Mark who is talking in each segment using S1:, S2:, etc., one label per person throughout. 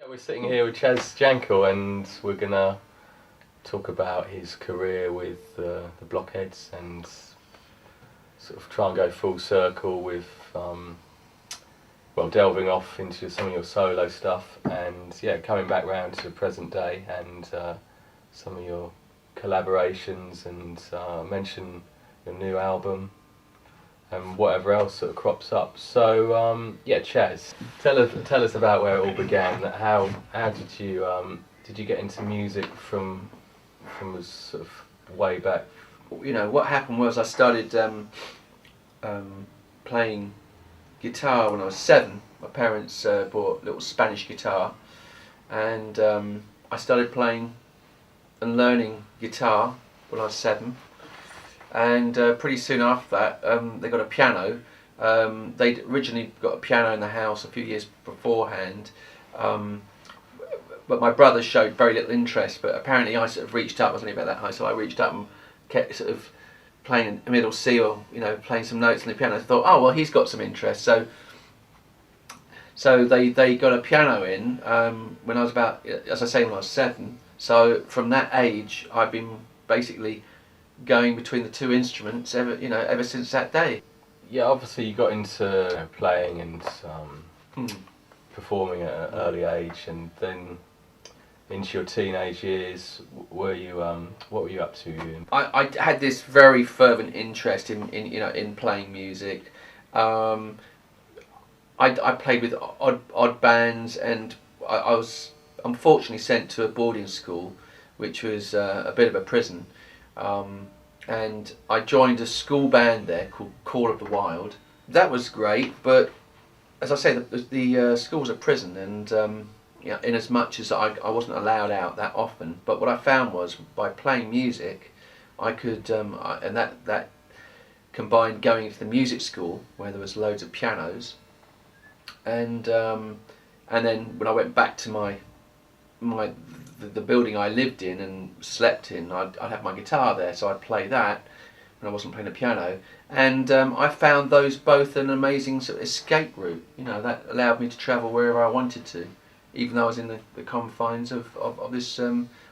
S1: We're sitting here with Chaz Jankel and we're gonna talk about his career with the Blockheads and sort of try and go full circle with well, delving off into some of your solo stuff and yeah, coming back round to present day and some of your collaborations and mention your new album and whatever else sort of crops up. So yeah, Chaz, tell us about where it all began. How did you get into music from sort of way back?
S2: You know, what happened was I started playing guitar when I was 7. My parents bought a little Spanish guitar, and I started playing and learning guitar when I was 7. And pretty soon after that, they got a piano. They'd originally got a piano in the house a few years beforehand, but my brother showed very little interest. But apparently, I sort of reached up. I was only about that high, so I reached up and kept sort of playing a middle C, or playing some notes on the piano. I thought, oh well, he's got some interest. So they got a piano in when I was about, as I say, when I was 7. So from that age, I've been basically going between the two instruments ever since that day.
S1: Yeah, obviously you got into playing and performing at an early age, and then into your teenage years, what were you up to?
S2: I had this very fervent interest in playing music. I played with odd bands, and I was unfortunately sent to a boarding school, which was a bit of a prison. And I joined a school band there called Call of the Wild. That was great, but as I say, the school was a prison, and in as much as I wasn't allowed out that often. But what I found was, by playing music, I could, and that combined going to the music school where there was loads of pianos, and then when I went back to the building I lived in and slept in, I'd have my guitar there, so I'd play that when I wasn't playing the piano. And I found those both an amazing sort of escape route. That allowed me to travel wherever I wanted to, even though I was in the confines of this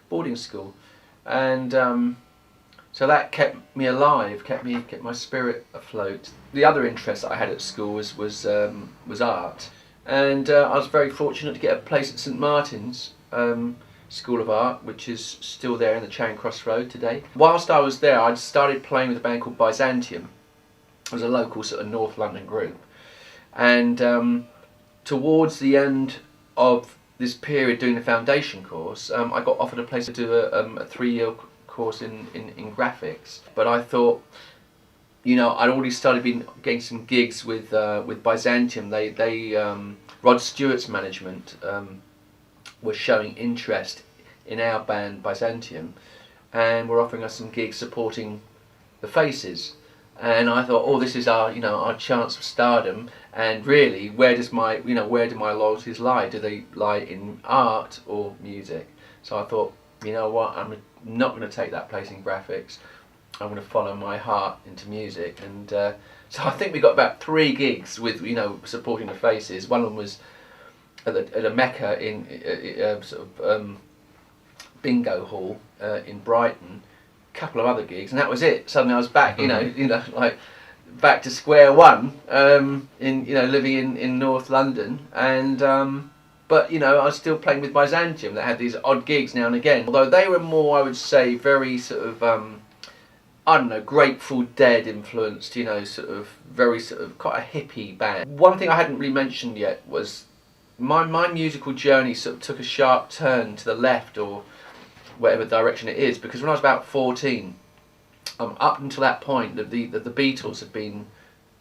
S2: boarding school. And so that kept me alive, kept my spirit afloat. The other interest that I had at school was art, and I was very fortunate to get a place at St Martin's School of Art, which is still there in the Charing Cross Road today. Whilst I was there, I'd started playing with a band called Byzantium. It was a local sort of North London group, and towards the end of this period doing the foundation course, I got offered a place to do a 3-year course in graphics. But I thought, I'd already started getting some gigs with Byzantium. They Rod Stewart's management was showing interest in our band Byzantium, and were offering us some gigs supporting the Faces. And I thought, oh, this is our chance of stardom. And really, where do my loyalties lie? Do they lie in art or music? So I thought, you know what, I'm not going to take that place in graphics. I'm going to follow my heart into music. And so I think we got about 3 gigs with supporting the Faces. One of them was at a Mecca in bingo hall in Brighton. A couple of other gigs, and that was it. Suddenly I was back, like back to square one, living in North London, and but I was still playing with Byzantium that had these odd gigs now and again. Although they were more, I would say, very sort of I don't know, Grateful Dead influenced, sort of very sort of quite a hippie band. One thing I hadn't really mentioned yet was my musical journey sort of took a sharp turn to the left, or whatever direction it is, because when I was about 14, up until that point, the Beatles had been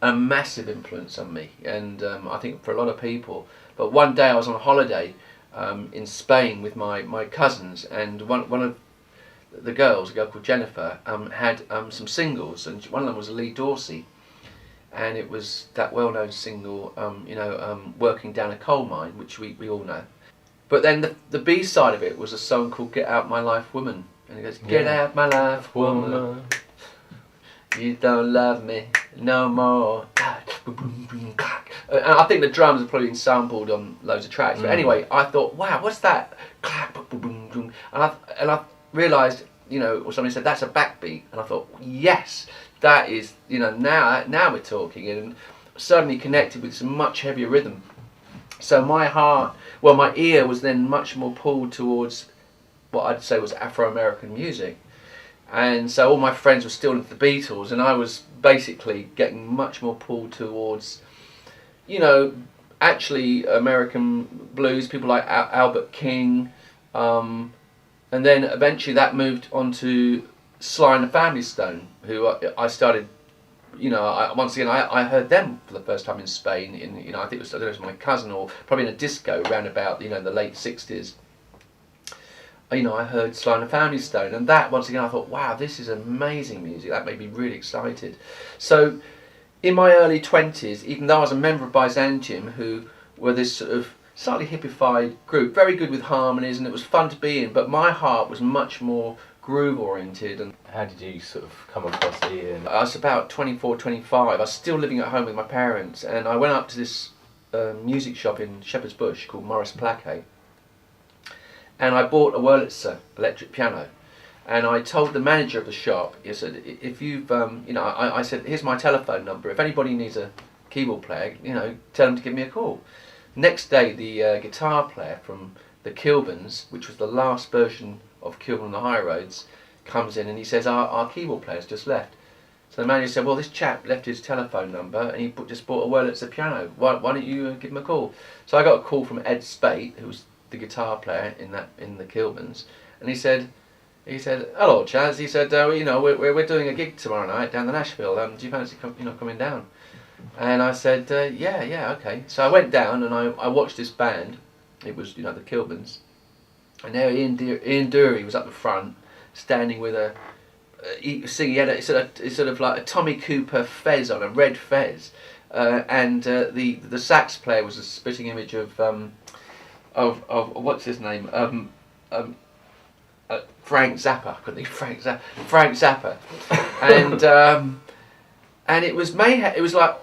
S2: a massive influence on me, and I think for a lot of people. But one day I was on holiday in Spain with my cousins, and one of the girls, a girl called Jennifer, had some singles, and one of them was Lee Dorsey, and it was that well-known single, Working Down a Coal Mine, which we all know. But then the B-side of it was a song called Get Out My Life Woman, and it goes, Get out my life woman, you don't love me no more. And I think the drums have probably been sampled on loads of tracks. But anyway, I thought, wow, what's that? Clap, boom, boom, boom. And I realised, you know, or somebody said, that's a backbeat. And I thought, yes, that is, you know, now we're talking. And suddenly connected with some much heavier rhythm. So my ear was then much more pulled towards what I'd say was Afro-American music. And so all my friends were still into the Beatles, and I was basically getting much more pulled towards, you know, actually American blues, people like Albert King, and then eventually that moved on to Sly and the Family Stone, who I started, you know, once again I heard them for the first time in Spain, you know, I think it was my cousin, or probably in a disco around about, you know, the late 60s. You know, I heard Sly and the Family Stone, and that, once again, I thought, wow, this is amazing music. That made me really excited. So, in my early 20s, even though I was a member of Byzantium, who were this sort of slightly hippified group, very good with harmonies, and it was fun to be in, but my heart was much more groove-oriented. And
S1: how did you sort of come across Ian?
S2: I was about 24, 25. I was still living at home with my parents, and I went up to this music shop in Shepherd's Bush called Morris Plaquet. And I bought a Wurlitzer electric piano, and I told the manager of the shop, I said, if you've, you know, I said, here's my telephone number. If anybody needs a keyboard player, you know, tell them to give me a call. Next day, the guitar player from the Kilburns, which was the last version of Kilburn on the High Roads, comes in and he says, our keyboard player's just left. So the manager said, well, this chap left his telephone number and he just bought a Wurlitzer piano. Why don't you give him a call? So I got a call from Ed Spate, who was the guitar player in the Kilburns, and he said, hello Chaz, he said, you know, we're doing a gig tomorrow night down in Nashville. Do you fancy coming down? And I said, yeah, okay. So I went down and I watched this band. It was, you know, the Kilburns, and there Ian Dury was up the front, standing with he had a sort of like a Tommy Cooper fez on, a red fez, and the sax player was a spitting image of what's his name? Frank Zappa. I couldn't think of Frank Zappa. And it was mayhem. It was like,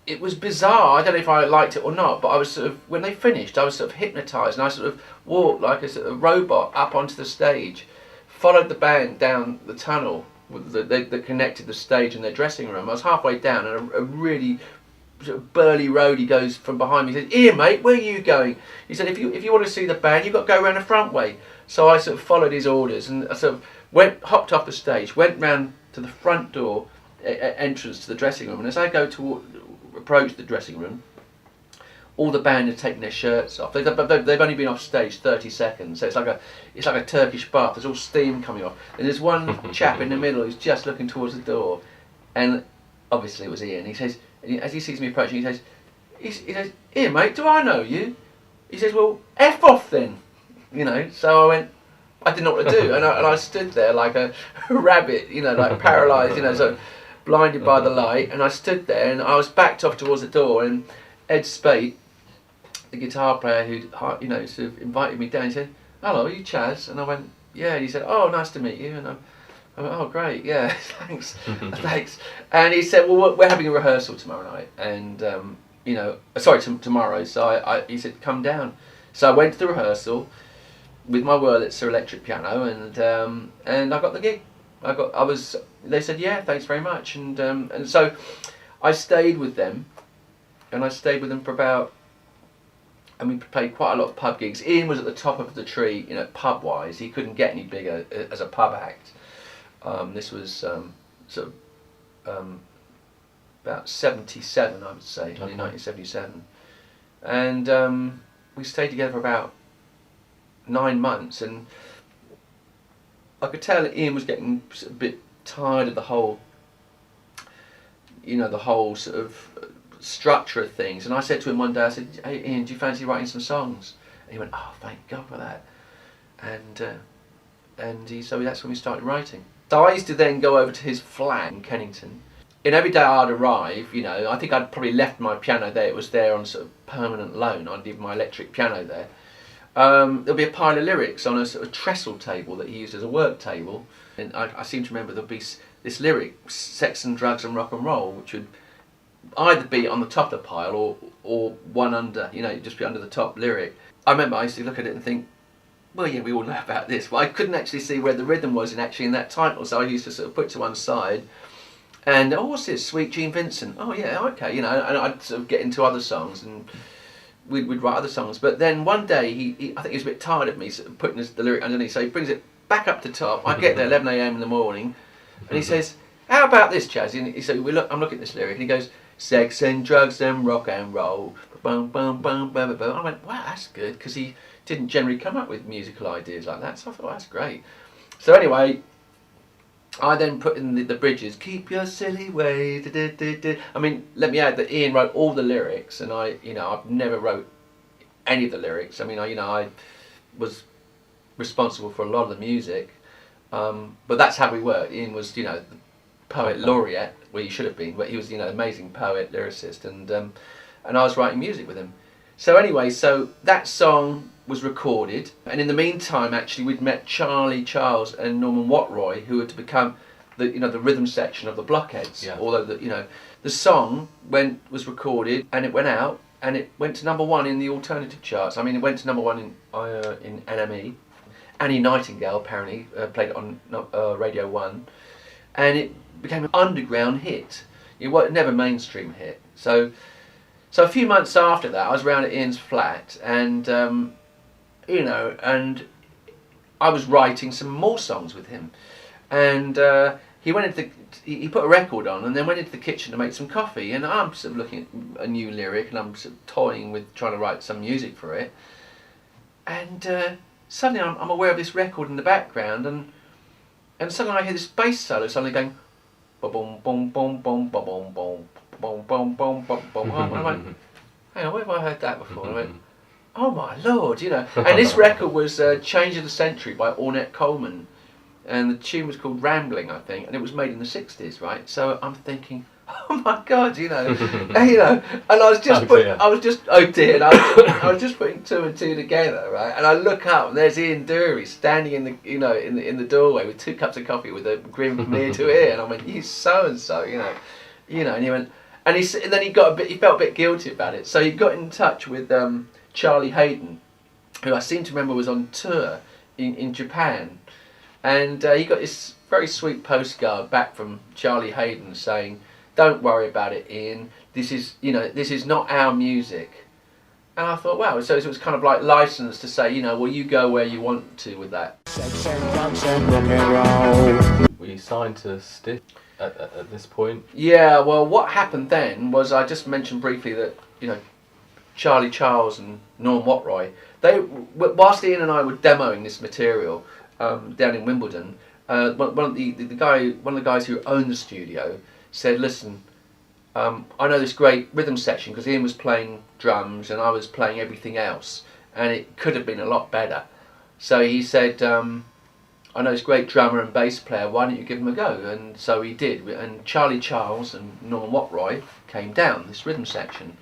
S2: it was bizarre. I don't know if I liked it or not, but I was sort of, when they finished, I was sort of hypnotised, and I sort of walked like a sort of robot up onto the stage, followed the band down the tunnel that connected the stage and their dressing room. I was halfway down, and a really sort of burly roadie goes from behind me. He says, "Ian, mate, where are you going?" He said, "If you want to see the band, you've got to go around the front way." So I sort of followed his orders, and I sort of hopped off the stage, went round to the front door entrance to the dressing room, and as I go to approach the dressing room, all the band had taken their shirts off. They've only been off stage 30 seconds, so it's like a Turkish bath. There's all steam coming off, and there's one chap in the middle who's just looking towards the door, and obviously it was Ian. He says, as he sees me approaching, he says, "Ian, mate, do I know you?" He says, "Well, F off then." You know, so I went, I didn't know what to do, and I stood there like a rabbit, you know, like paralysed, you know, so blinded by the light, and I stood there, and I was backed off towards the door, and Ed Spate, the guitar player who, you know, sort of invited me down, he said, "Hello, are you Chaz?" And I went, "Yeah." And he said, "Oh, nice to meet you." And I went, "Oh, great, yeah, thanks, thanks." And he said, "Well, we're having a rehearsal tomorrow night, and you know, sorry, tomorrow." So he said, "Come down." So I went to the rehearsal with my Wurlitzer electric piano, and I got the gig. They said, "Yeah, thanks very much," and so I stayed with them, and I stayed with them for about, and we played quite a lot of pub gigs. Ian was at the top of the tree, you know, pub wise. He couldn't get any bigger as a pub act. This was sort of about 77, I would say, only 1977, and we stayed together for about 9 months, and I could tell that Ian was getting a bit tired of the whole, you know, the whole sort of structure of things. And I said to him one day, I said, "Hey Ian, do you fancy writing some songs?" And he went, "Oh, thank God for that." So that's when we started writing. So I used to then go over to his flat in Kennington. And every day I'd arrive, you know, I think I'd probably left my piano there. It was there on sort of permanent loan. I'd leave my electric piano there. There'll be a pile of lyrics on a sort of trestle table that he used as a work table, and I seem to remember there'll be this lyric, "Sex and drugs and rock and roll," which would either be on the top of the pile or one under, you know, just be under the top lyric. I remember I used to look at it and think, well, yeah, we all know about this, but I couldn't actually see where the rhythm was in that title, so I used to sort of put it to one side, and what's this, Sweet Gene Vincent? Oh yeah, okay, you know, and I'd sort of get into other songs, and we'd write other songs. But then one day, he I think he was a bit tired of me sort of putting the lyric underneath, so he brings it back up to top. I get there 11 a.m. in the morning, and he says, "How about this, Chaz?" And he said, I'm looking at this lyric, and he goes, "Sex and drugs and rock and roll." Boom, boom, boom, boom, boom. I went, wow, that's good, because he didn't generally come up with musical ideas like that. So I thought, oh, that's great. So anyway, I then put in the bridges, keep your silly ways. I mean, let me add that Ian wrote all the lyrics, and I've never wrote any of the lyrics. I mean, I was responsible for a lot of the music, but that's how we worked. Ian was, the poet laureate, well, he should have been, but he was, amazing poet, lyricist, and I was writing music with him. So anyway, so that song was recorded, and in the meantime, actually, we'd met Charlie Charles and Norman Watroy, who were to become the rhythm section of the Blockheads.
S1: Yeah.
S2: Although the song was recorded, and it went out, and it went to #1 in the alternative charts. I mean, it went to #1 in NME. Annie Nightingale apparently played it on Radio 1, and it became an underground hit. It was never mainstream hit. So a few months after that, I was round at Ian's flat, and and I was writing some more songs with him, and he put a record on, and then went into the kitchen to make some coffee, and I'm sort of looking at a new lyric, and I'm sort of toying with trying to write some music for it, and suddenly I'm aware of this record in the background, and suddenly I hear this bass solo suddenly going, boom, boom, boom, boom, boom, boom, boom. Boom, boom, boom, boom, boom. And I went, hang on, where have I heard that before? And I went, oh my lord, And this record was Change of the Century by Ornette Coleman, and the tune was called Rambling, I think, and it was made in the 60s, right? So I'm thinking, oh my god, and I was just and I was just putting two and two together, right? And I look up, and there's Ian Dury standing in the in the doorway with 2 cups of coffee with a grin from ear to ear, and I went, you so and so, and he went. And then he felt a bit guilty about it. So he got in touch with Charlie Hayden, who I seem to remember was on tour in Japan, and he got this very sweet postcard back from Charlie Hayden saying, "Don't worry about it, Ian. This is not our music." And I thought, wow. So it was kind of like license to say, well, you go where you want to with that.
S1: Were you signed to Stiff at this point?
S2: Yeah, well, what happened then was, I just mentioned briefly that, Charlie Charles and Norm Watroy, whilst Ian and I were demoing this material down in Wimbledon, one of the guys who owned the studio said, listen, I know this great rhythm section, because Ian was playing drums and I was playing everything else, and it could have been a lot better. So he said, I know this great drummer and bass player, why don't you give him a go? And so he did, and Charlie Charles and Norman Watroy came down this rhythm section.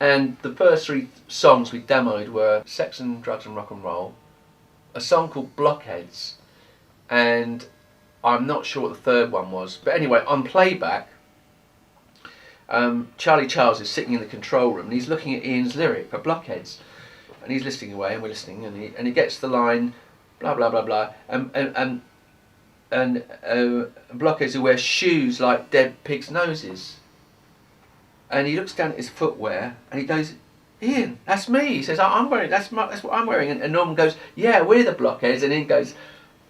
S2: And the first 3 songs we demoed were Sex and Drugs and Rock and Roll, a song called Blockheads, and I'm not sure what the third one was. But anyway, on playback, Charlie Charles is sitting in the control room, and he's looking at Ian's lyric for Blockheads, and he's listening away, and we're listening, and he gets the line, blah blah blah blah, and Blockheads who wear shoes like dead pigs' noses, and he looks down at his footwear, and he goes, Ian, that's me. He says, I'm wearing, that's what I'm wearing, and Norman goes, yeah, we're the Blockheads, and Ian goes,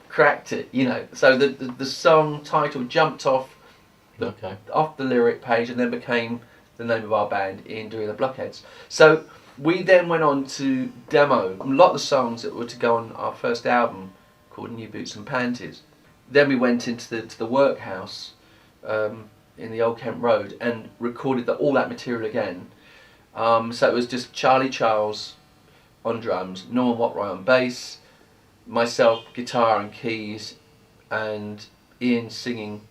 S2: cracked it, So the song title jumped off the lyric page, and then became the name of our band, Ian Dury and the Blockheads. So we then went on to demo a lot of the songs that were to go on our first album, called New Boots and Panties. Then we went into the workhouse in the Old Kent Road and recorded all that material again. So it was just Charlie Charles on drums, Norman Watroy on bass, myself guitar and keys, and Ian singing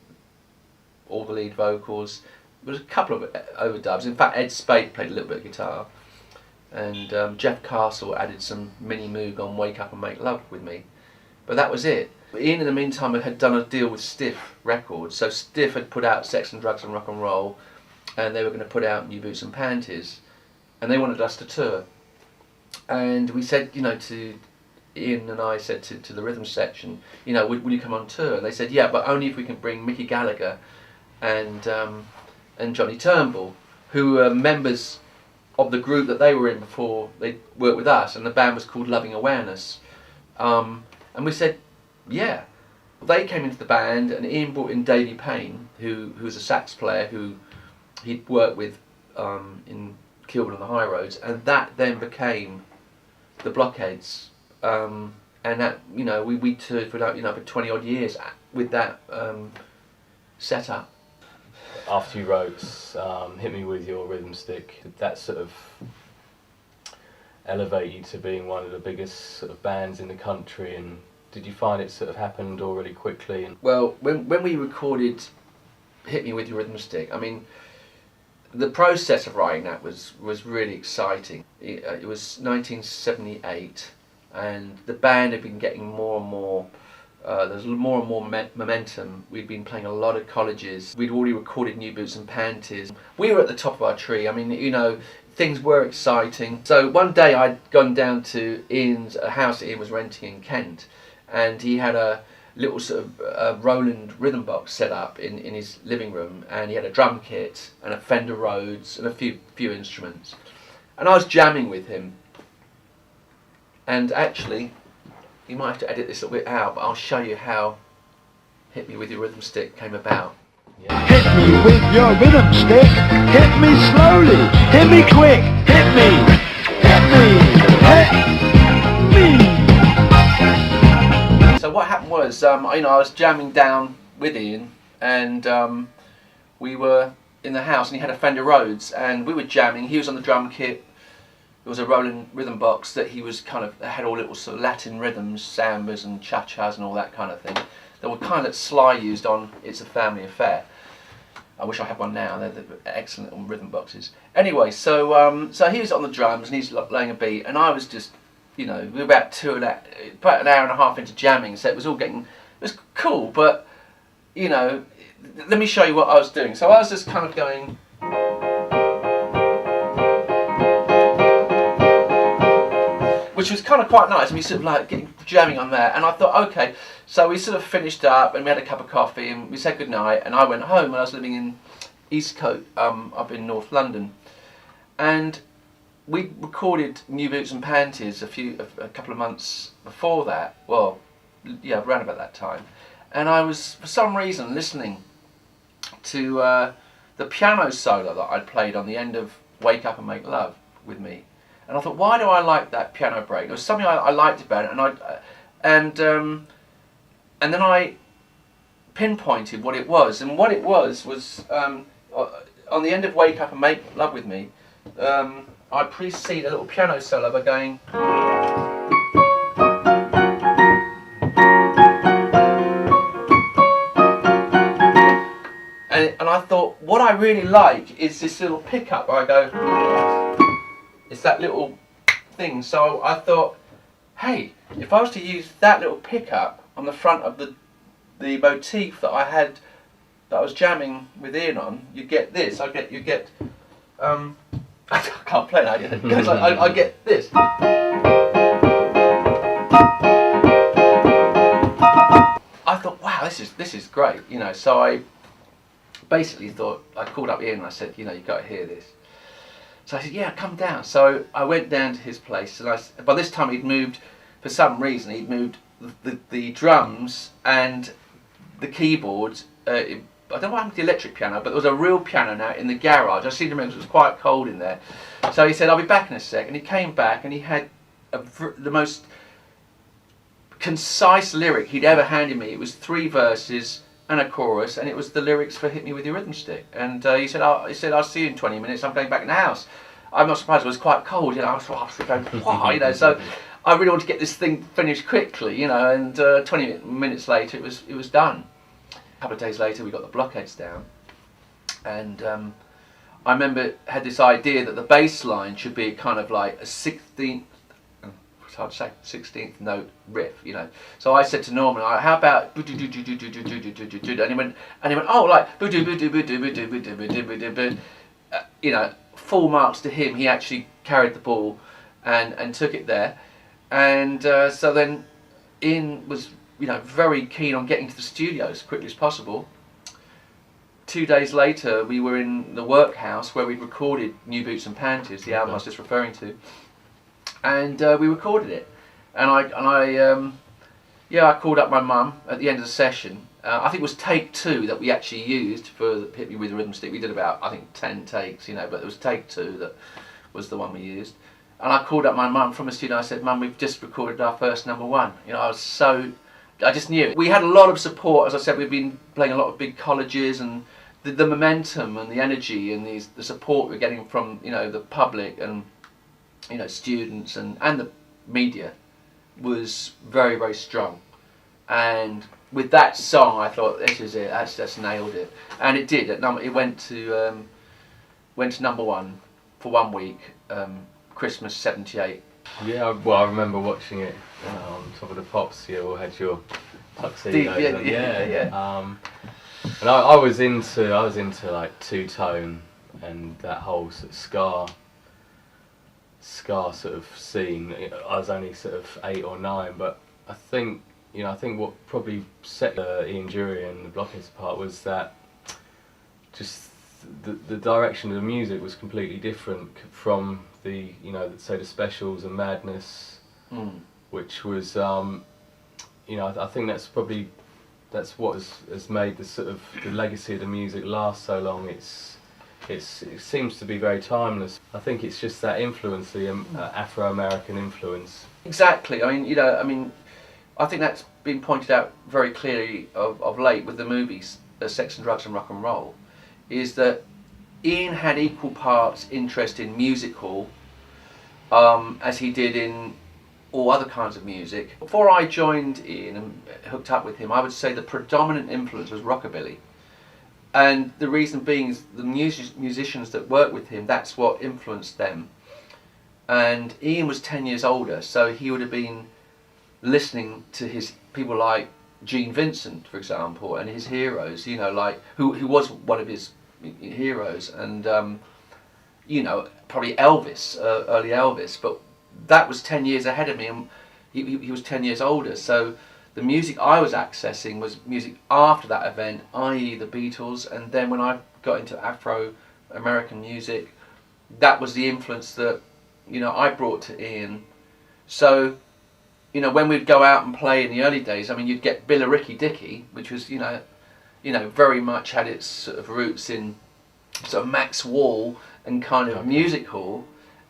S2: all the lead vocals. There was a couple of overdubs. In fact, Ed Spade played a little bit of guitar, and Jeff Castle added some mini moog on Wake Up and Make Love with me. But that was it. Ian, in the meantime, had done a deal with Stiff Records. So Stiff had put out Sex and Drugs and Rock and Roll, and they were going to put out New Boots and Panties, and they wanted us to tour. And we said, you know, to Ian and I said to the rhythm section, you know, will you come on tour? And they said, yeah, but only if we can bring Mickey Gallagher and Johnny Turnbull, who were members of the group that they were in before they worked with us, and the band was called Loving Awareness. And we said, yeah. They came into the band, and Ian brought in Davey Payne, who was a sax player who he'd worked with in Kilburn on the High Roads, and that then became the Blockheads. And that, you know, we toured for like, you know, for 20 odd years with that setup.
S1: After you wrote Hit Me With Your Rhythm Stick, did that sort of elevate you to being one of the biggest sort of bands in the country, and did you find it sort of happened all really quickly?
S2: Well, when we recorded Hit Me With Your Rhythm Stick, I mean, the process of writing that was really exciting. It was 1978, and the band had been getting more and more, there was more and more momentum. We'd been playing a lot of colleges. We'd already recorded New Boots and Panties. We were at the top of our tree. I mean, you know, things were exciting. So one day I'd gone down to Ian's house that Ian was renting in Kent, and he had a little sort of Roland rhythm box set up in his living room, and he had a drum kit and a Fender Rhodes and a few instruments. And I was jamming with him. And actually, you might have to edit this a little bit out, but I'll show you how Hit Me With Your Rhythm Stick came about.
S1: Yeah.
S3: Hit me with your rhythm stick, hit me slowly, hit me quick, hit me, hit me, hit me.
S2: So what happened was, you know, I was jamming down with Ian, and we were in the house, and he had a Fender Rhodes, and we were jamming. He was on the drum kit. It was a Roland rhythm box that he was kind of, had all little sort of Latin rhythms, sambas and cha-chas and all that kind of thing. They were kind of Sly used on It's a Family Affair. I wish I had one now. They're excellent little rhythm boxes. Anyway, so so he was on the drums and he's laying a beat, and I was just, you know, we were about an hour and a half into jamming, so it was all getting, it was cool, but, you know, let me show you what I was doing. So I was just kind of going, which was kind of quite nice, and we sort of like jamming on there, and I thought, okay, so we sort of finished up, and we had a cup of coffee, and we said goodnight, and I went home, and I was living in Eastcote, up in North London, and we recorded New Boots and Panties a couple of months before that, well, yeah, around about that time, and I was, for some reason, listening to the piano solo that I'd played on the end of Wake Up and Make Love With Me. And I thought, why do I like that piano break? It was something I liked about it, and then I pinpointed what it was, and what it was on the end of Wake Up and Make Love With Me, I precede a little piano solo by going, and I thought, what I really like is this little pickup where I go, it's that little thing. So I thought, hey, if I was to use that little pickup on the front of the motif that I had, that I was jamming with Ian on, you get this. I get. I can't play that yet. Because I get this. I thought, wow, this is great, you know. So I basically thought, I called up Ian and I said, you know, you've got to hear this. So I said, yeah, come down. So I went down to his place, and by this time he'd moved, for some reason, he'd moved the drums and the keyboards. I don't know what happened to the electric piano, but there was a real piano now in the garage. I seem to remember it was quite cold in there. So he said, I'll be back in a sec. And he came back, and he had the most concise lyric he'd ever handed me. It was 3 verses and a chorus, and it was the lyrics for Hit Me With Your Rhythm Stick. And he said, I'll see you in 20 minutes, I'm going back in the house. I'm not surprised, it was quite cold, you know. I was going, wow, you know, so I really want to get this thing finished quickly, you know, and 20 minutes later it was done. A couple of days later we got the Blockheads down, and I remember had this idea that the bass line should be kind of like a 16th note riff, you know. So I said to Norman, how about, and he went, oh, like, you know, full marks to him. He actually carried the ball and took it there. And so then Ian was, you know, very keen on getting to the studio as quickly as possible. 2 days later, we were in the workhouse where we'd recorded New Boots and Panties, the album I was just referring to, and we recorded it. And I called up my mum at the end of the session. I think it was take 2 that we actually used for Hit Me With a Rhythm Stick. We did about, I think, 10 takes, you know, but it was take 2 that was the one we used. And I called up my mum from the studio. I said, "Mum, we've just recorded our first #1." You know, I just knew it. We had a lot of support. As I said, we've been playing a lot of big colleges, and the momentum and the energy and the support we're getting from, you know, the public and, you know, students and the media was very, very strong. And with that song, I thought, this is it. That's nailed it, and it did. It went to #1 for 1 week, Christmas '78.
S1: Yeah, well, I remember watching it on top of the pops. You all had your tuxedos.
S2: Yeah.
S1: And I was into like two-tone and that whole sort of ska sort of scene. I was only sort of 8 or 9, but I think what probably set Ian Dury and the Blockheads apart was that just the direction of the music was completely different from the, you know, say the Specials and Madness, which was, you know, I think that's what has made the sort of the legacy of the music last so long. It seems to be very timeless. I think it's just that influence, the Afro-American influence.
S2: Exactly. I think that's been pointed out very clearly of late with the movies, Sex and Drugs and Rock and Roll, is that Ian had equal parts interest in music hall as he did in all other kinds of music. Before I joined Ian and hooked up with him, I would say the predominant influence was rockabilly. And the reason being is the musicians that worked with him, that's what influenced them. And Ian was 10 years older, so he would have been listening to his people like Gene Vincent, for example, and his heroes, you know, like who was one of his heroes, and you know, probably Elvis, early Elvis, but that was 10 years ahead of me, and he was 10 years older, so the music I was accessing was music after that event, i.e. the Beatles, and then when I got into Afro-American music, that was the influence that, you know, I brought to Ian. So, you know, when we'd go out and play in the early days, I mean, you'd get Billericay Dickie, which was, you know, very much had its sort of roots in sort of Max Wall and kind of music hall,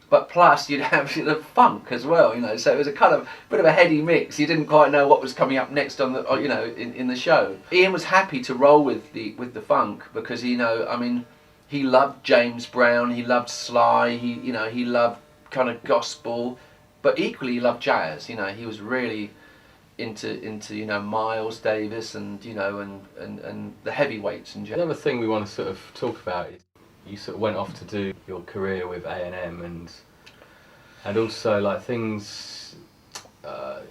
S2: but plus you'd have the funk as well, you know. So it was a kind of bit of a heady mix. You didn't quite know what was coming up next on the, you know, in the show. Ian was happy to roll with the funk because, you know, I mean, he loved James Brown, he loved Sly, he loved kind of gospel, but equally he loved jazz. You know, he was really into you know, Miles Davis and, you know, and the heavyweights and jazz.
S1: Another thing we want to sort of talk about is you sort of went off to do your career with A&M and also like things,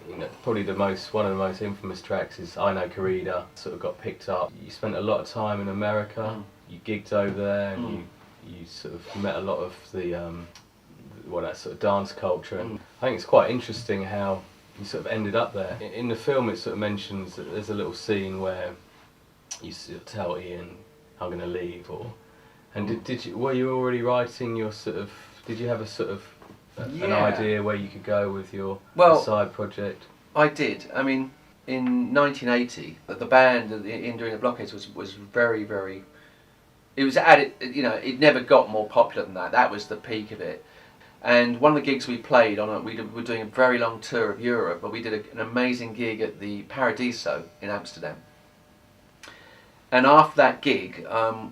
S1: you know, probably one of the most infamous tracks is I Know Corrida, sort of got picked up. You spent a lot of time in America, you gigged over there, and you sort of met a lot of the that sort of dance culture, and I think it's quite interesting how you sort of ended up there. In the film it sort of mentions that there's a little scene where you sort of tell Ian, I'm going to leave, and were you already writing your sort of, did you have a sort of an idea where you could go with your side project?
S2: I did. I mean, in 1980, the band Ian Dury and the Blockheads was very, very, it was at it, you know, it never got more popular than that. That was the peak of it. And one of the gigs we played on, we were doing a very long tour of Europe, but we did an amazing gig at the Paradiso in Amsterdam. And after that gig,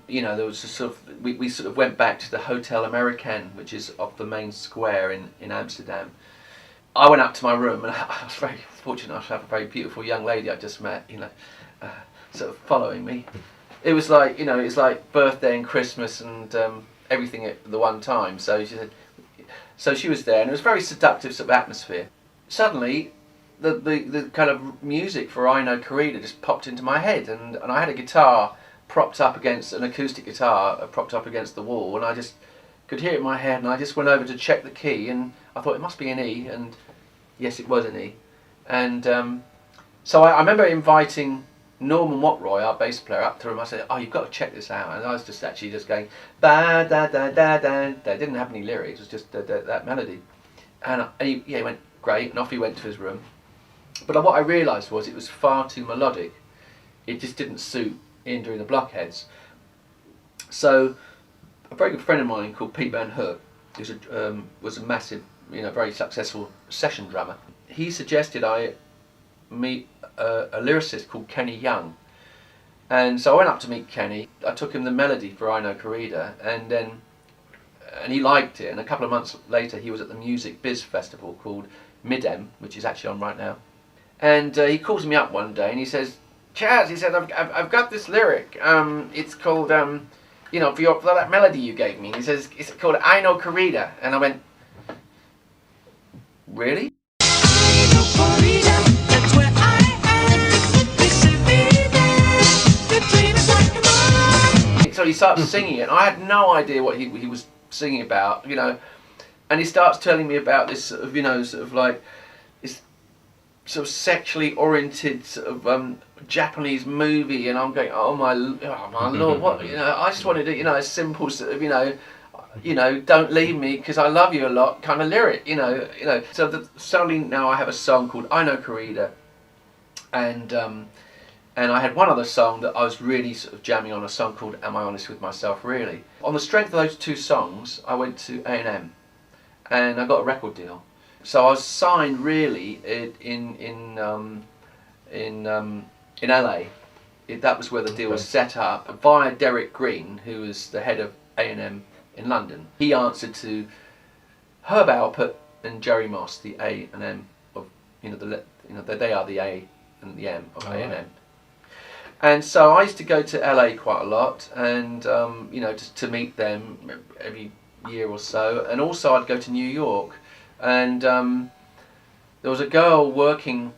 S2: you know, there was a sort of, we sort of went back to the Hotel Americain, which is off the main square in Amsterdam. I went up to my room, and I was very fortunate to have a very beautiful young lady I just met, you know, sort of following me. It was like, you know, it's like birthday and Christmas and everything at the one time. So she said, so she was there, and it was a very seductive sort of atmosphere. Suddenly, the kind of music for I Know Corrida just popped into my head, and I had a guitar propped up against an acoustic guitar, propped up against the wall, and I just could hear it in my head, and I just went over to check the key, and I thought it must be an E, and yes, it was an E. And so I remember inviting Norman Watroy, our bass player, up to him. I said, "Oh, you've got to check this out." And I was just actually just going ba da da da da. They didn't have any lyrics; it was just that melody. And he went great, and off he went to his room. But what I realised was it was far too melodic. It just didn't suit Ian Dury and the Blockheads. So a very good friend of mine called Pete Van Hook, who was a massive, very successful session drummer. He suggested I meet a lyricist called Kenny Young. And so I went up to meet Kenny. I took him the melody for I Know Corrida, and he liked it. And a couple of months later he was at the Music Biz Festival called Midem, which is actually on right now. And he calls me up one day and he says, "Chaz," he said, I've got this lyric. It's called, for that melody you gave me. He says, it's called I Know Corrida. And I went, "Really?" So he starts singing it, and I had no idea what he was singing about, and he starts telling me about this sort of, this sort of sexually oriented sort of Japanese movie, and I'm going, oh my lord, what, I just wanted to, a simple sort of, don't leave me because I love you a lot kind of lyric, So suddenly now I have a song called I Know Corrida, and I had one other song that I was really sort of jamming on, a song called Am I Honest With Myself Really? On the strength of those two songs, I went to A&M and I got a record deal. So I was signed really in LA. That was where the deal was set up via Derek Green, who was the head of A&M in London. He answered to Herb Alpert and Jerry Moss, the A and M of they are the A and the M of A&M. And so I used to go to LA quite a lot, and just to meet them every year or so. And also I'd go to New York, and there was a girl working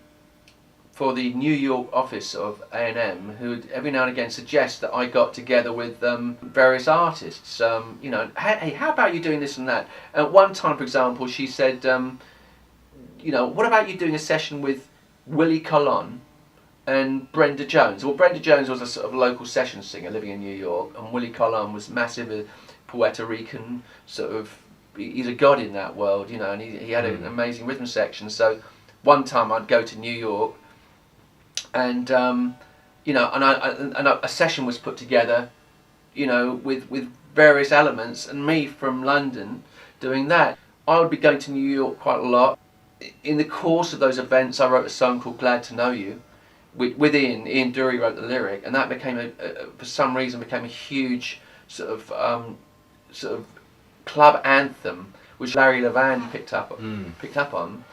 S2: for the New York office of A&M who would every now and again suggest that I got together with various artists. Hey, how about you doing this and that? At one time, for example, she said, what about you doing a session with Willie Colon and Brenda Jones? Well, Brenda Jones was a sort of local session singer living in New York, and Willie Colon was massive, Puerto Rican, sort of, he's a god in that world, and he had an amazing rhythm section. So one time I'd go to New York, and a session was put together, with various elements, and me from London doing that. I would be going to New York quite a lot. In the course of those events, I wrote a song called Glad to Know You. With Ian Dury wrote the lyric, and that became for some reason became a huge sort of club anthem, which Larry Levan picked up on,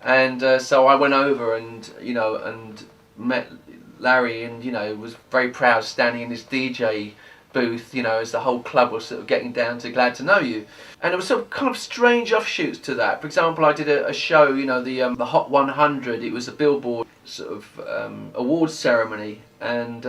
S2: and so I went over and met Larry, and was very proud standing in his DJ booth, as the whole club was sort of getting down to Glad to Know You. And there was sort of kind of strange offshoots to that. For example, I did a show, the Hot 100. It was a Billboard sort of awards ceremony, and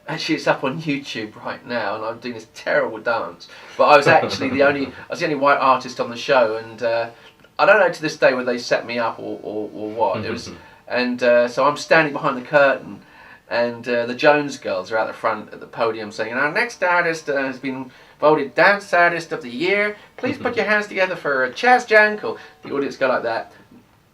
S2: actually it's up on YouTube right now, and I'm doing this terrible dance. But I was actually the only white artist on the show, and I don't know to this day whether they set me up or what. It was, and so I'm standing behind the curtain. And the Jones Girls are out the front at the podium saying, "Our next artist has been voted Dance Artist of the Year. Please put your hands together for Chaz Jankel." The audience go like that.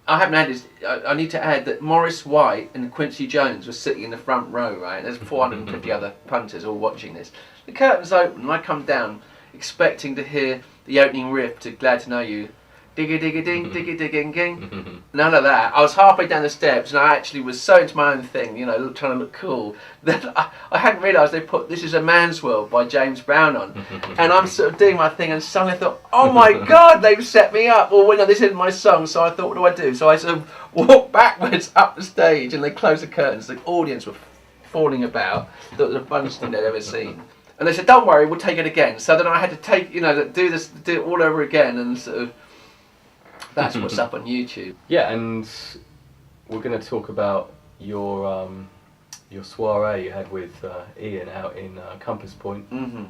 S2: I need to add that Maurice White and Quincy Jones were sitting in the front row, right? There's 450 other punters all watching this. The curtains open and I come down expecting to hear the opening riff to Glad to Know You. Diggy diggy ding, diggy digging ging. None of that. I was halfway down the steps and I actually was so into my own thing, trying to look cool, that I hadn't realised they put This Is a Man's World by James Brown on. And I'm sort of doing my thing, and suddenly I thought, oh my God, they've set me up. Well, no, this isn't my song, so I thought, what do I do? So I sort of walked backwards up the stage and they closed the curtains. The audience were falling about. That was the funniest thing they'd ever seen. And they said, don't worry, we'll take it again. So then I had to take, do it all over again, and sort of, that's what's up on YouTube.
S1: Yeah, and we're going to talk about your your soiree you had with Ian out in Compass Point.
S2: Mm-hmm.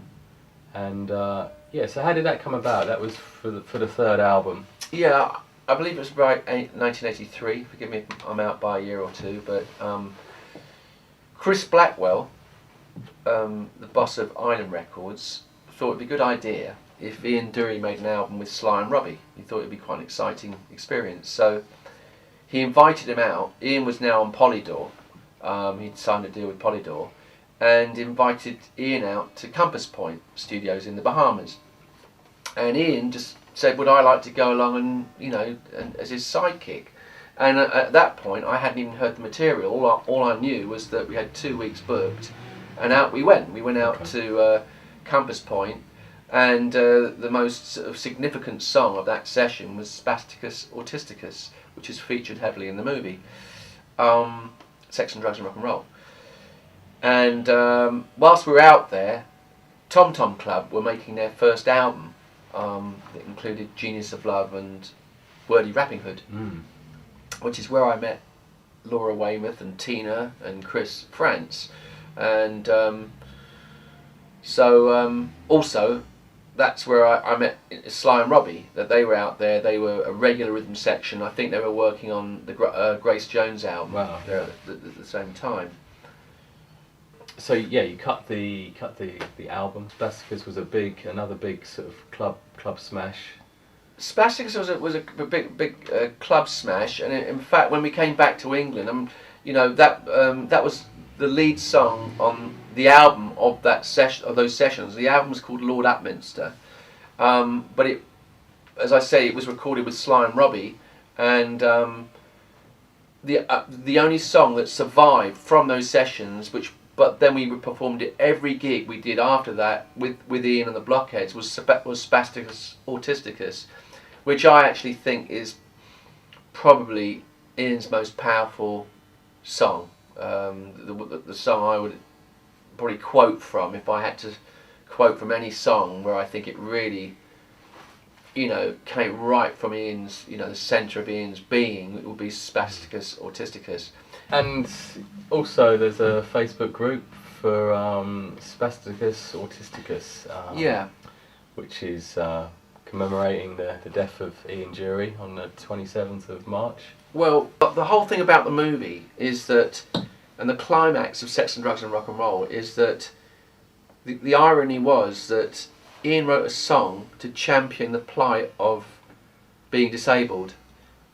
S1: And so how did that come about? That was for the third album.
S2: Yeah, I believe it was about 1983. Forgive me if I'm out by a year or two, but Chris Blackwell, the boss of Island Records, thought it'd be a good idea if Ian Dury made an album with Sly and Robbie. He thought it'd be quite an exciting experience. So he invited him out. Ian was now on Polydor. He'd signed a deal with Polydor, and invited Ian out to Compass Point Studios in the Bahamas. And Ian just said, would I like to go along and, as his sidekick? And at that point, I hadn't even heard the material. All I knew was that we had 2 weeks booked, and out we went. We went out to Compass Point, and the most sort of significant song of that session was Spasticus Autisticus, which is featured heavily in the movie, Sex and Drugs and Rock and Roll. And whilst we were out there, Tom Tom Club were making their first album that included Genius of Love and Wordy Rapping Hood, which is where I met Laura Weymouth and Tina and Chris France. And also that's where I met Sly and Robbie, that they were out there. They were a regular rhythm section. I think they were working on the Grace Jones album at the same time.
S1: So yeah, you cut the album. Spasticus was another big sort of club smash.
S2: Spasticus was a big club smash, and in fact, when we came back to England, that was the lead song on the album of those sessions. The album was called Lord Upminster, but as I say, it was recorded with Sly and Robbie, and the only song that survived from those sessions, but then we performed it every gig we did after that with Ian and the Blockheads, was Spasticus Autisticus, which I actually think is probably Ian's most powerful song. The song I would probably quote from, if I had to quote from any song where I think it really, came right from Ian's, the centre of Ian's being, it would be Spasticus Autisticus.
S1: And also there's a Facebook group for Spasticus Autisticus, which is commemorating the death of Ian Dury on the 27th of March.
S2: Well, the whole thing about the movie is that, and the climax of Sex and Drugs and Rock and Roll is that the irony was that Ian wrote a song to champion the plight of being disabled,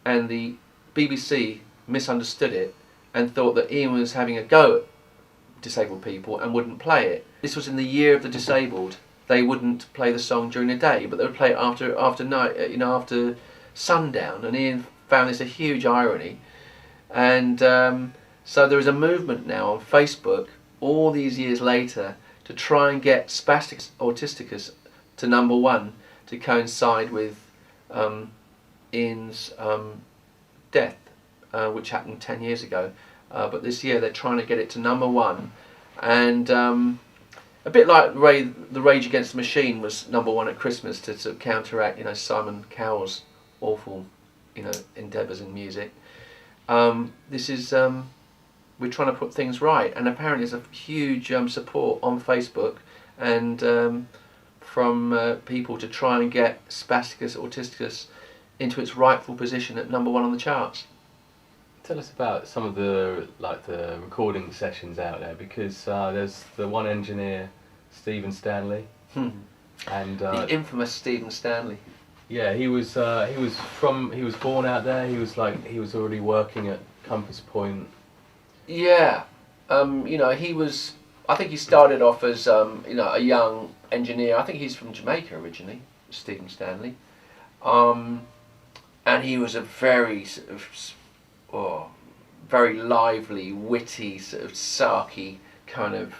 S2: and the BBC misunderstood it and thought that Ian was having a go at disabled people and wouldn't play it. This was in the year of the disabled. They wouldn't play the song during the day, but they would play it after night, after sundown. And Ian found this a huge irony, and so there is a movement now on Facebook all these years later to try and get Spasticus Autisticus to #1 to coincide with Ian's death, which happened 10 years ago. But this year they're trying to get it to #1, and a bit like the Rage Against the Machine was #1 at Christmas to sort of counteract, Simon Cowell's awful, endeavours in music. This is we're trying to put things right, and apparently there's a huge support on Facebook and from people to try and get Spasticus Autisticus into its rightful position at #1 on the charts.
S1: Tell us about some of the recording sessions out there, because there's the one engineer, Stephen Stanley, and
S2: the infamous Stephen Stanley.
S1: Yeah, he was born out there. He was already working at Compass Point. Yeah,
S2: he was. I think he started off as a young engineer. I think he's from Jamaica originally, Stephen Stanley, and he was a very sort of very lively, witty, sort of sarky kind of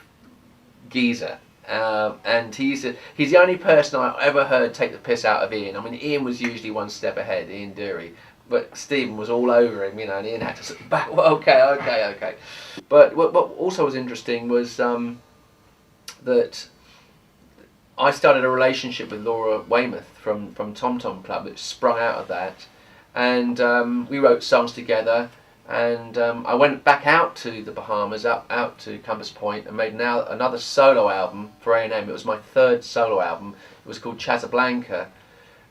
S2: geezer. And he's the only person I ever heard take the piss out of Ian. I mean, Ian was usually one step ahead, Ian Dury, but Stephen was all over him, and Ian had to sort of back. Well, okay. But what also was interesting was that I started a relationship with Laura Weymouth from Tom Tom Club, that sprung out of that, and we wrote songs together. and I went back out to the Bahamas, out to Compass Point, and made another solo album for A&M. It was my third solo album. It was called Chaz Jankel,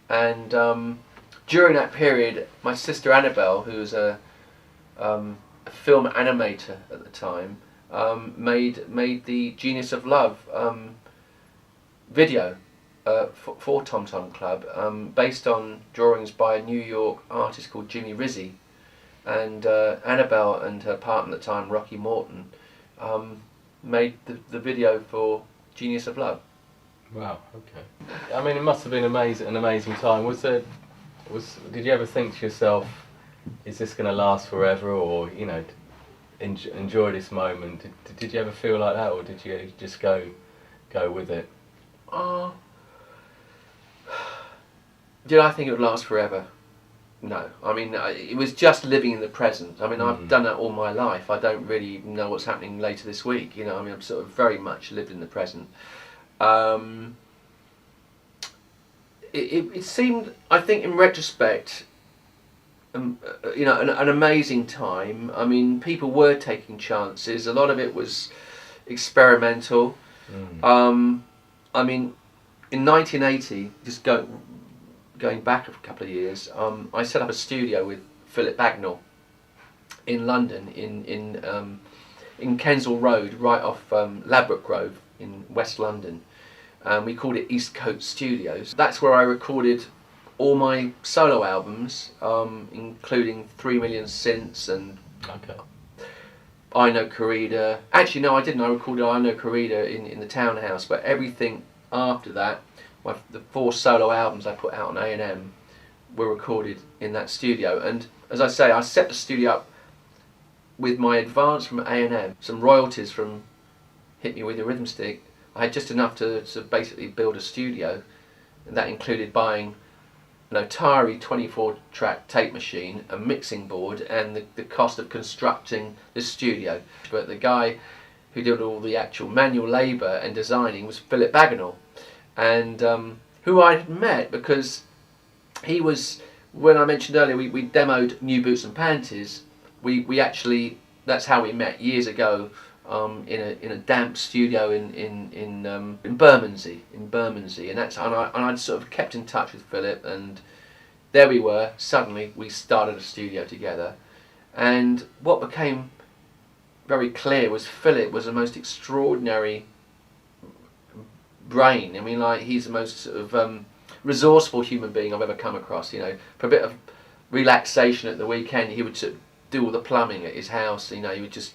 S2: and during that period, my sister Annabelle, who was a film animator at the time, made the Genius of Love video for Tom Tom Club, based on drawings by a New York artist called Jimmy Rizzi, and Annabelle and her partner at the time, Rocky Morton, made the video for Genius of Love.
S1: Wow. Okay. I mean, it must have been an amazing time. Did you ever think to yourself, is this going to last forever, or enjoy this moment? Did you ever feel like that, or did you just go with it?
S2: Did I think it would last forever? No. I mean, it was just living in the present. I mean, I've done that all my life. I don't really know what's happening later this week. I mean, I'm sort of very much lived in the present. It seemed, I think, in retrospect, an amazing time. I mean, people were taking chances. A lot of it was experimental. I mean, in 1980, just going back a couple of years, I set up a studio with Philip Bagnall in London, in Kensal Road, right off Ladbroke Grove in West London. We called it East Coast Studios. That's where I recorded all my solo albums, including 3 Million Synths and I Know Corrida. Actually, no, I didn't. I recorded I Know Corrida in the Townhouse, but everything after that, the 4 solo albums I put out on A&M were recorded in that studio. And as I say, I set the studio up with my advance from A&M, some royalties from Hit Me With Your Rhythm Stick. I had just enough to basically build a studio, and that included buying an Atari 24-track tape machine, a mixing board, and the cost of constructing the studio. But the guy who did all the actual manual labour and designing was Philip Bagnall, and who I had met because he was, when I mentioned earlier, we demoed New Boots and Panties. We actually, that's how we met years ago. In a damp studio in Bermondsey, and I'd sort of kept in touch with Philip, and there we were. Suddenly, we started a studio together, and what became very clear was Philip was the most extraordinary brain. I mean, like, he's the most sort of resourceful human being I've ever come across. For a bit of relaxation at the weekend, he would sort of do all the plumbing at his house. He would just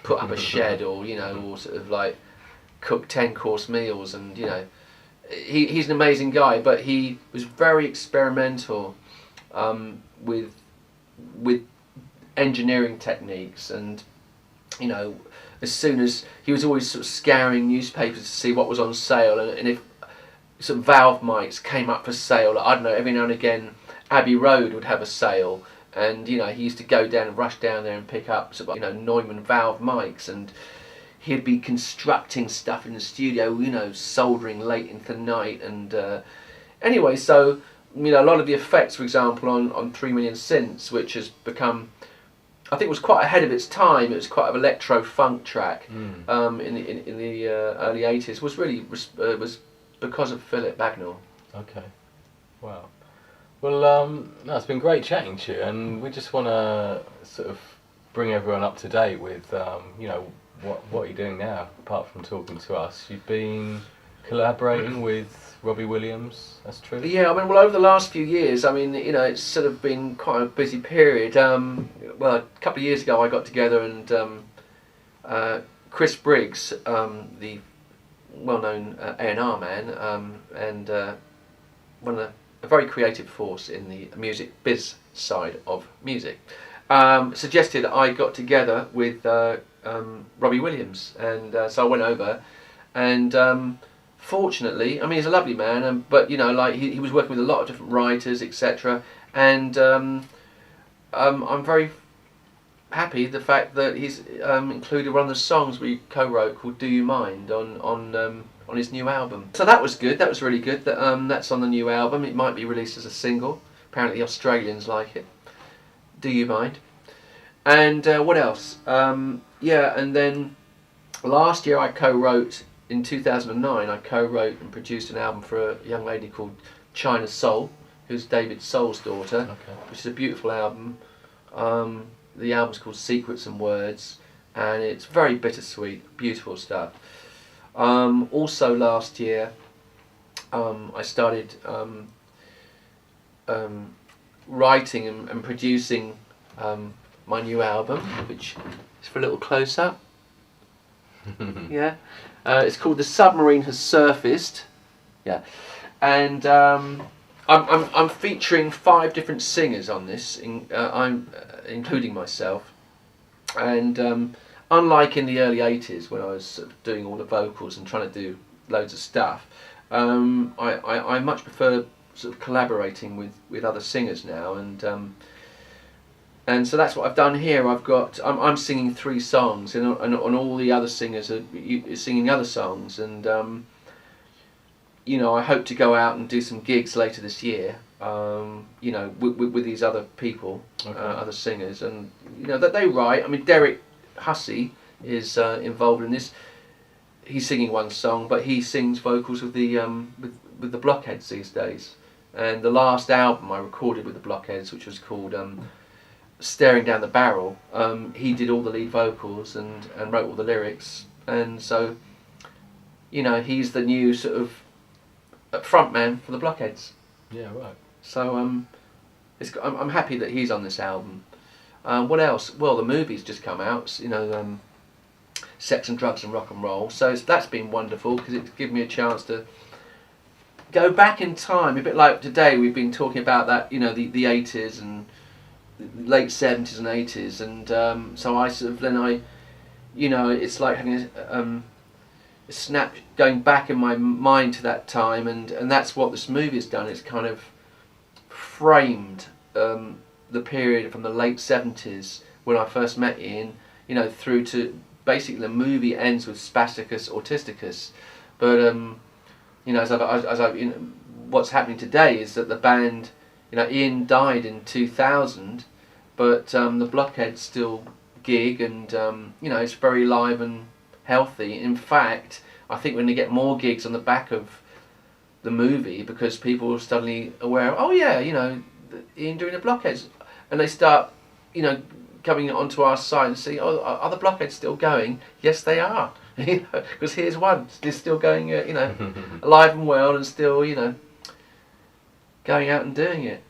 S2: put up a shed, or or sort of like cook 10-course meals, and he's an amazing guy, but he was very experimental with engineering techniques, and as soon as he was always sort of scouring newspapers to see what was on sale, and if sort of valve mics came up for sale, I don't know, every now and again Abbey Road would have a sale. And he used to go down and rush down there and pick up sort of, Neumann valve mics, and he'd be constructing stuff in the studio, soldering late into the night. And anyway, so a lot of the effects, for example, on 3 Million Synths, which has become, I think, was quite ahead of its time. It was quite an electro funk track in the early 80s. Was really was because of Philip Bagnall.
S1: Okay, wow. Well, no, it's been great chatting to you, and we just want to sort of bring everyone up to date with, what you're doing now, apart from talking to us. You've been collaborating with Robbie Williams, that's true?
S2: Yeah, I mean, well, over the last few years, I mean, it's sort of been quite a busy period. Well, a couple of years ago I got together, and Chris Briggs, the well-known A&R man, and one of a very creative force in the music biz side of music, suggested I got together with Robbie Williams, and so I went over, and fortunately, I mean, he's a lovely man, but he was working with a lot of different writers, etc., and I'm very happy the fact that he's included one of the songs we co-wrote called "Do You Mind" on his new album. So that was good. That was really good. That's on the new album. It might be released as a single. Apparently the Australians like it. Do You Mind? And what else? Yeah, and then last year I co-wrote, in 2009, I co-wrote and produced an album for a young lady called China Soul, who's David Soul's daughter, which is a beautiful album. The album's called Secrets and Words, and it's very bittersweet, beautiful stuff. Also last year, I started writing and producing my new album, which is for a little close-up. Yeah, it's called The Submarine Has Surfaced. Yeah, and I'm featuring 5 different singers on this, I'm including myself. And unlike in the early 80s when I was sort of doing all the vocals and trying to do loads of stuff, I much prefer sort of collaborating with other singers now, and so that's what I've done here. I'm singing 3 songs, and all the other singers are singing other songs, and you know, I hope to go out and do some gigs later this year. You know, with these other people, other singers, and you know that they write. I mean, Derek Hussey is involved in this. He's singing one song, but he sings vocals with the Blockheads these days. And the last album I recorded with the Blockheads, which was called Staring Down the Barrel, he did all the lead vocals and wrote all the lyrics. And so, you know, he's the new sort of frontman for the Blockheads.
S1: Yeah, right.
S2: So I'm happy that he's on this album. What else? Well, the movie's just come out. You know, Sex and Drugs and Rock and Roll. So that's been wonderful because it's given me a chance to go back in time, a bit like today we've been talking about that, you know, the 80s and late 70s and 80s, and so I sort of you know, it's like having a snap going back in my mind to that time, and that's what this movie has done. It's kind of framed the period from the late 70s when I first met Ian, you know, through to basically the movie ends with Spasticus Autisticus, but you know, as I you know, what's happening today is that the band, you know, Ian died in 2000, but the Blockheads still gig, and you know, it's very live and healthy. In fact, I think we're going to get more gigs on the back of the movie because people are suddenly aware of, oh yeah, you know, Ian doing the Blockheads, and they start, you know, coming onto our site and see, oh, are the Blockheads still going? Yes, they are. You know, because here's one, they're still going, you know, alive and well, and still, you know, going out and doing it.